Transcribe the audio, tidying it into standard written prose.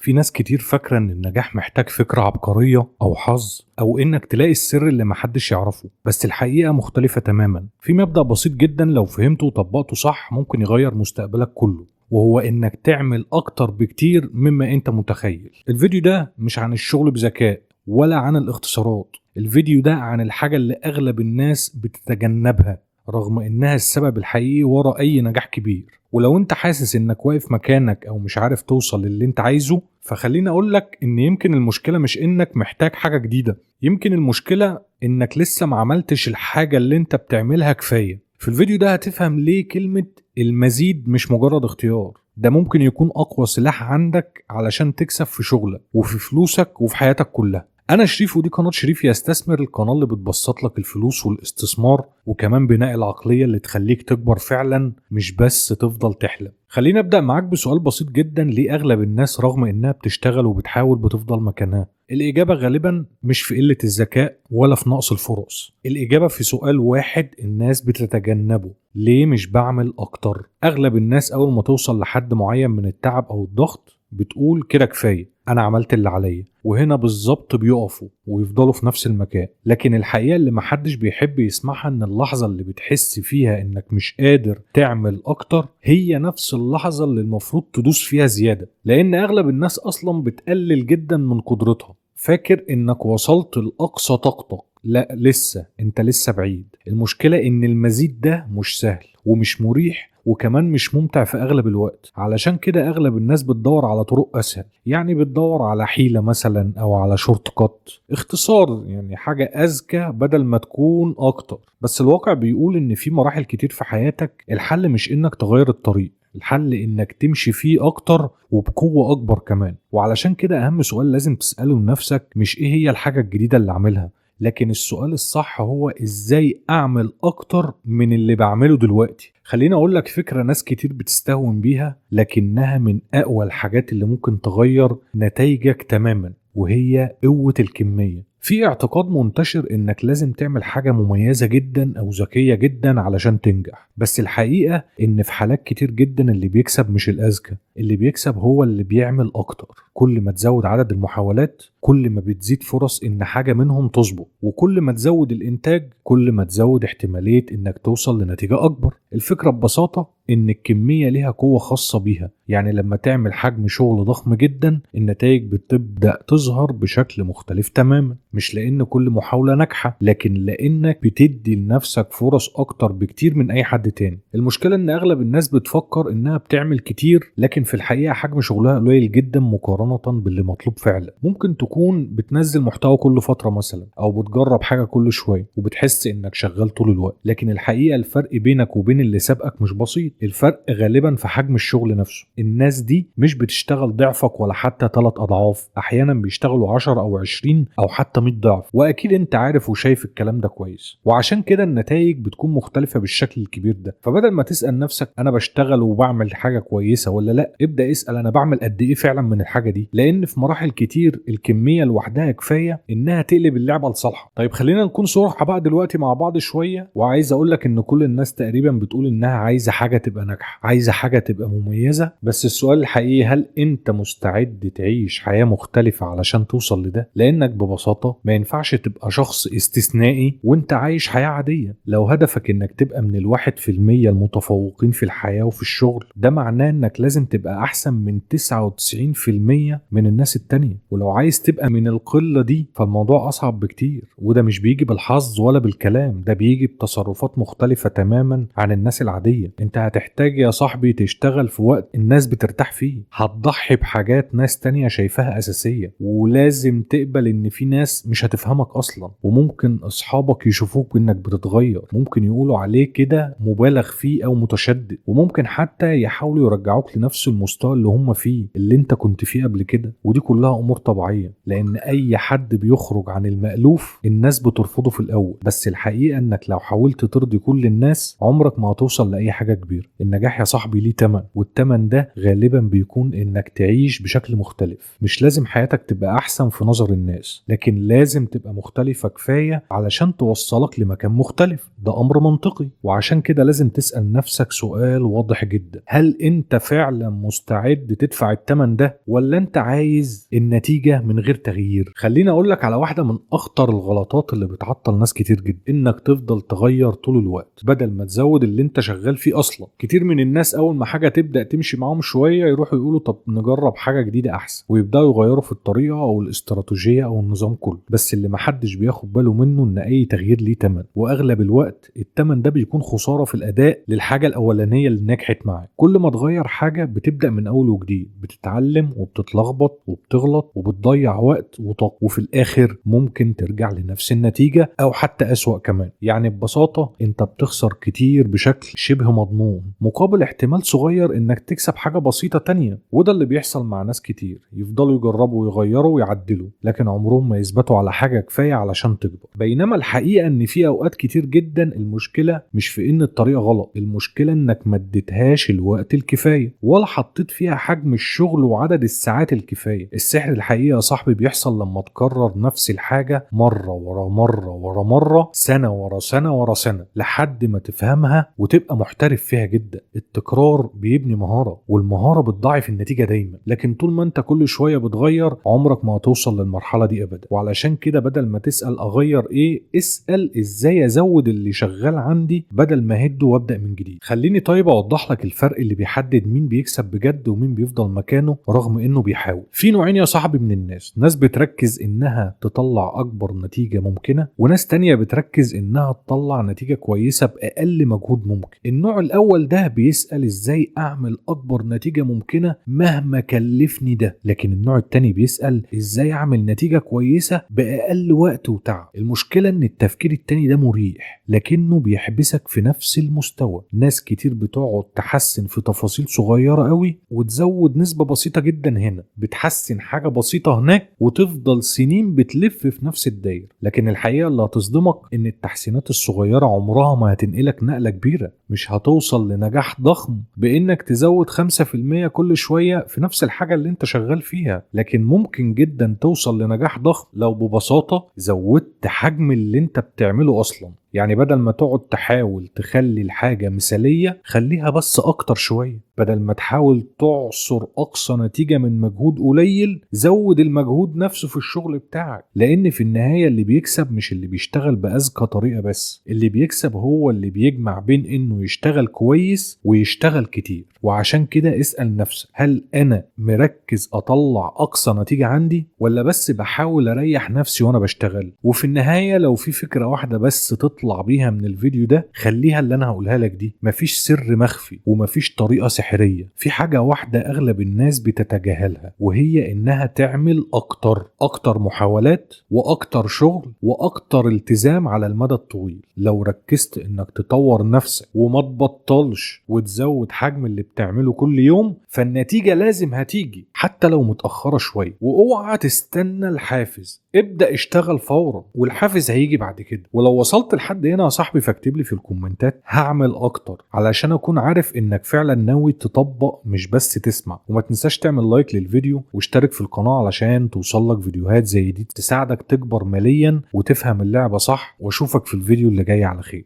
في ناس كتير فاكرة ان النجاح محتاج فكرة عبقرية او حظ او انك تلاقي السر اللي محدش يعرفه، بس الحقيقة مختلفة تماما. في مبدأ بسيط جدا لو فهمته وطبقته صح ممكن يغير مستقبلك كله، وهو انك تعمل اكتر بكتير مما انت متخيل. الفيديو ده مش عن الشغل بذكاء ولا عن الاختصارات، الفيديو ده عن الحاجة اللي اغلب الناس بتتجنبها رغم انها السبب الحقيقي ورا اي نجاح كبير. ولو انت حاسس انك واقف مكانك او مش عارف توصل للي انت عايزه، فخليني اقولك ان يمكن المشكلة مش انك محتاج حاجة جديدة، يمكن المشكلة انك لسه ما عملتش الحاجة اللي انت بتعملها كفاية. في الفيديو ده هتفهم ليه كلمة المزيد مش مجرد اختيار، ده ممكن يكون اقوى سلاح عندك علشان تكسب في شغلك وفي فلوسك وفي حياتك كلها. انا شريف ودي قناة شريف يستثمر، القناة اللي بتبسط لك الفلوس والاستثمار وكمان بناء العقلية اللي تخليك تكبر فعلا مش بس تفضل تحلم. خليني ابدأ معاك بسؤال بسيط جدا، ليه اغلب الناس رغم انها بتشتغل وبتحاول بتفضل مكانها؟ الاجابة غالبا مش في قلة الذكاء ولا في نقص الفرص، الاجابة في سؤال واحد الناس بتتجنبه: ليه مش بعمل اكتر؟ اغلب الناس اول ما توصل لحد معين من التعب او الضغط بتقول كده كفاية، انا عملت اللي عليا، وهنا بالظبط بيقفوا ويفضلوا في نفس المكان. لكن الحقيقة اللي محدش بيحب يسمعها ان اللحظة اللي بتحس فيها انك مش قادر تعمل اكتر هي نفس اللحظة اللي المفروض تدوس فيها زيادة، لان اغلب الناس اصلا بتقلل جدا من قدرتها، فاكر انك وصلت لأقصى طاقتك. لا، لسه انت لسه بعيد. المشكلة ان المزيد ده مش سهل ومش مريح وكمان مش ممتع في اغلب الوقت. علشان كده اغلب الناس بتدور على طرق اسهل، يعني بتدور على حيلة مثلا او على شورت كات، اختصار، يعني حاجة اذكى بدل ما تكون اكتر. بس الواقع بيقول ان في مراحل كتير في حياتك الحل مش انك تغير الطريق، الحل انك تمشي فيه اكتر وبقوة اكبر كمان. وعلشان كده اهم سؤال لازم تسأله لنفسك مش ايه هي الحاجة الجديدة اللي اعملها، لكن السؤال الصح هو ازاي اعمل اكتر من اللي بعمله دلوقتي. خليني اقول لك فكرة ناس كتير بتستهون بيها لكنها من اقوى الحاجات اللي ممكن تغير نتائجك تماما، وهي قوة الكمية. في اعتقاد منتشر انك لازم تعمل حاجة مميزة جدا او ذكية جدا علشان تنجح، بس الحقيقة ان في حالات كتير جدا اللي بيكسب مش الاذكى، اللي بيكسب هو اللي بيعمل اكتر. كل ما تزود عدد المحاولات كل ما بتزيد فرص ان حاجة منهم تظبط، وكل ما تزود الانتاج كل ما تزود احتمالية انك توصل لنتيجة اكبر. الفكرة ببساطة ان الكمية ليها قوة خاصة بيها، يعني لما تعمل حجم شغل ضخم جدا النتائج بتبدأ تظهر بشكل مختلف تماما، مش لان كل محاولة ناجحة لكن لانك بتدي لنفسك فرص اكتر بكتير من اي حد تاني. المشكلة ان اغلب الناس بتفكر انها بتعمل كتير لكن في الحقيقة حجم شغلها قليل جدا مقارنة باللي مطلوب فعلا. ممكن تكون بتنزل محتوى كل فترة مثلا او بتجرب حاجة كل شوية وبتحس انك شغال طول الوقت، لكن الحقيقة الفرق بينك وبين اللي سابقك مش بسيط، الفرق غالبا في حجم الشغل نفسه. الناس دي مش بتشتغل ضعفك ولا حتى 3 أضعاف، احيانا بيشتغلوا 10 او 20 او حتى 100 ضعف، واكيد انت عارف وشايف الكلام ده كويس. وعشان كده النتائج بتكون مختلفة بالشكل الكبير ده. فبدل ما تسأل نفسك انا بشتغل وبعمل حاجة كويسة ولا لا، ابدأ اسأل انا بعمل قد ايه فعلا من الحاجة دي، لان في مراحل كتير الكمية لوحدها كفاية انها تقلب اللعبة لصالحها. طيب خلينا نكون صراحة بقى دلوقتي مع بعض شوية، وعايز اقولك ان كل الناس تقريبا بتقول انها عايزة حاجة تبقى ناجحة، عايزة حاجة تبقى مميزة، بس السؤال الحقيقي هل انت مستعد تعيش حياة مختلفة علشان توصل لده؟ لانك ببساطة ما ينفعش تبقى شخص استثنائي وانت عايش حياة عادية. لو هدفك انك تبقى من 1% المتفوقين في الحياة وفي الشغل، ده معناه انك لازم تبقى احسن من 99% من الناس التانية. ولو عايز تبقى من القلة دي فالموضوع اصعب بكتير، وده مش بيجي بالحظ ولا بالكلام، ده بيجي بتصرفات مختلفة تماما عن الناس العادية. انت هتحتاج يا صاحبي تشتغل في وقت الناس بترتاح فيه، هتضحي بحاجات ناس تانية شايفاها اساسية، ولازم تقبل ان في ناس مش هتفهمك اصلا، وممكن اصحابك يشوفوك انك بتتغير، ممكن يقولوا عليك كده مبالغ فيه او متشدد، وممكن حتى يحاولوا يرجعوك لنفس المستوى اللي هم فيه اللي انت كنت فيه قبل كده. ودي كلها امور طبيعية، لان اي حد بيخرج عن المألوف الناس بترفضه في الاول، بس الحقيقة انك لو حاولت ترضي كل الناس عمرك ما هتوصل لاي حاجة كبيرة. الاخر النجاح يا صاحبي ليه تمن، والتمن ده غالبا بيكون انك تعيش بشكل مختلف. مش لازم حياتك تبقى احسن في نظر الناس، لكن لازم تبقى مختلفة كفاية علشان توصلك لمكان مختلف. ده امر منطقي، وعشان كده لازم تسأل نفسك سؤال واضح جدا: هل انت فعلا مستعد تدفع التمن ده، ولا انت عايز النتيجة من غير تغيير؟ خليني اقولك على واحدة من اخطر الغلطات اللي بتعطل ناس كتير جدا: انك تفضل تغير طول الوقت بدل ما تزود اللي انت شغال فيه اصلا. كتير من الناس اول ما حاجة تبدأ تمشي معاهم شوية يروحوا يقولوا طب نجرب حاجة جديدة احسن، ويبدأوا يغيروا في الطريقة او الاستراتيجية او النظام كله. بس اللي محدش بياخد باله منه ان اي تغيير ليه تمن، واغلب الوقت التمن ده بيكون خسارة في الاداء للحاجة الاولانية اللي نجحت معاك. كل ما تغير حاجة بتبدأ من اول وجديد، بتتعلم وبتتلخبط وبتغلط وبتضيع وقت وطاقة، وفي الاخر ممكن ترجع لنفس النتيجة او حتى اسوأ كمان. يعني ببساطة انت بتخسر كتير بشكل شبه مضمون مقابل احتمال صغير انك تكسب حاجة بسيطة تانية. وده اللي بيحصل مع ناس كتير، يفضلوا يجربوا ويغيروا ويعدلوا، لكن عمرهم ما يثبتوا على حاجة كفاية علشان تكبر. بينما الحقيقة ان في اوقات كتير جدا المشكلة مش في ان الطريقة غلط، المشكلة انك ما اديتهاش الوقت الكفاية، ولا حطيت فيها حجم الشغل وعدد الساعات الكفاية. السحر الحقيقة يا صاحبي بيحصل لما تكرر نفس الحاجة مرة ورا مرة ورا مرة، سنة ورا سنة ورا سنة، لحد ما تفهمها وتبقى محترف فيها جدا. التكرار بيبني مهارة، والمهارة بتضاعف النتيجة دايما. لكن طول ما انت كل شوية بتغير عمرك ما هتوصل للمرحلة دي ابدا. وعلشان كده بدل ما تسأل اغير ايه، اسأل ازاي ازود اللي شغال عندي بدل ما هده وابدأ من جديد. خليني طيب اوضح لك الفرق اللي بيحدد مين بيكسب بجد ومين بيفضل مكانه رغم انه بيحاول. في نوعين يا صاحبي من الناس: ناس بتركز انها تطلع اكبر نتيجة ممكنة، وناس تانية بتركز انها تطلع نتيجة كويسة بأقل مجهود ممكن. النوع الاول ده بيسأل ازاي اعمل اكبر نتيجة ممكنة مهما كلفني ده، لكن النوع التاني بيسأل ازاي اعمل نتيجة كويسة بأقل وقت وتعب. المشكلة ان التفكير التاني ده مريح لكنه بيحبسك في نفس المستوى. ناس كتير بتقعد تحسن في تفاصيل صغيرة قوي وتزود نسبة بسيطة جدا هنا، بتحسن حاجة بسيطة هناك وتفضل سنين بتلف في نفس الداير. لكن الحقيقة اللي هتصدمك ان التحسينات الصغيرة عمرها ما هتنقلك نقلة كبيرة. مش هتوصل لنجاح ضخم بانك تزود 5% كل شوية في نفس الحاجة اللي انت شغال فيها، لكن ممكن جدا توصل لنجاح ضخم لو ببساطة زودت حجم اللي انت بتعمله اصلا. يعني بدل ما تقعد تحاول تخلي الحاجة مثالية، خليها بس اكتر شوية. بدل ما تحاول تعصر اقصى نتيجة من مجهود قليل، زود المجهود نفسه في الشغل بتاعك. لان في النهاية اللي بيكسب مش اللي بيشتغل بأذكى طريقة بس، اللي بيكسب هو اللي بيجمع بين انه يشتغل كويس ويشتغل كتير. وعشان كده اسأل نفسك: هل انا مركز اطلع اقصى نتيجة عندي، ولا بس بحاول اريح نفسي وانا بشتغل؟ وفي النهاية لو في فكرة واحدة بس تطلع بيها من الفيديو ده، خليها اللي انا هقولها لك دي. مفيش سر مخفي ومفيش طريقة سحرية، في حاجة واحدة اغلب الناس بتتجاهلها، وهي انها تعمل اكتر محاولات واكتر شغل واكتر التزام على المدى الطويل. لو ركزت انك تطور نفسك وما تبطلش وتزود حجم اللي بتعمله كل يوم، فالنتيجة لازم هتيجي حتى لو متأخرة شوية. واوعى تستنى الحافز، ابدأ اشتغل فورا والحافز هيجي بعد كده. ولو وصلت لحد هنا يا صاحبي فاكتب لي في الكومنتات هعمل اكتر، علشان اكون عارف انك فعلا ناوي تطبق مش بس تسمع. وما تنساش تعمل لايك للفيديو واشترك في القناة علشان توصلك فيديوهات زي دي تساعدك تكبر ماليا وتفهم اللعبة صح. واشوفك في الفيديو اللي جاي على خير.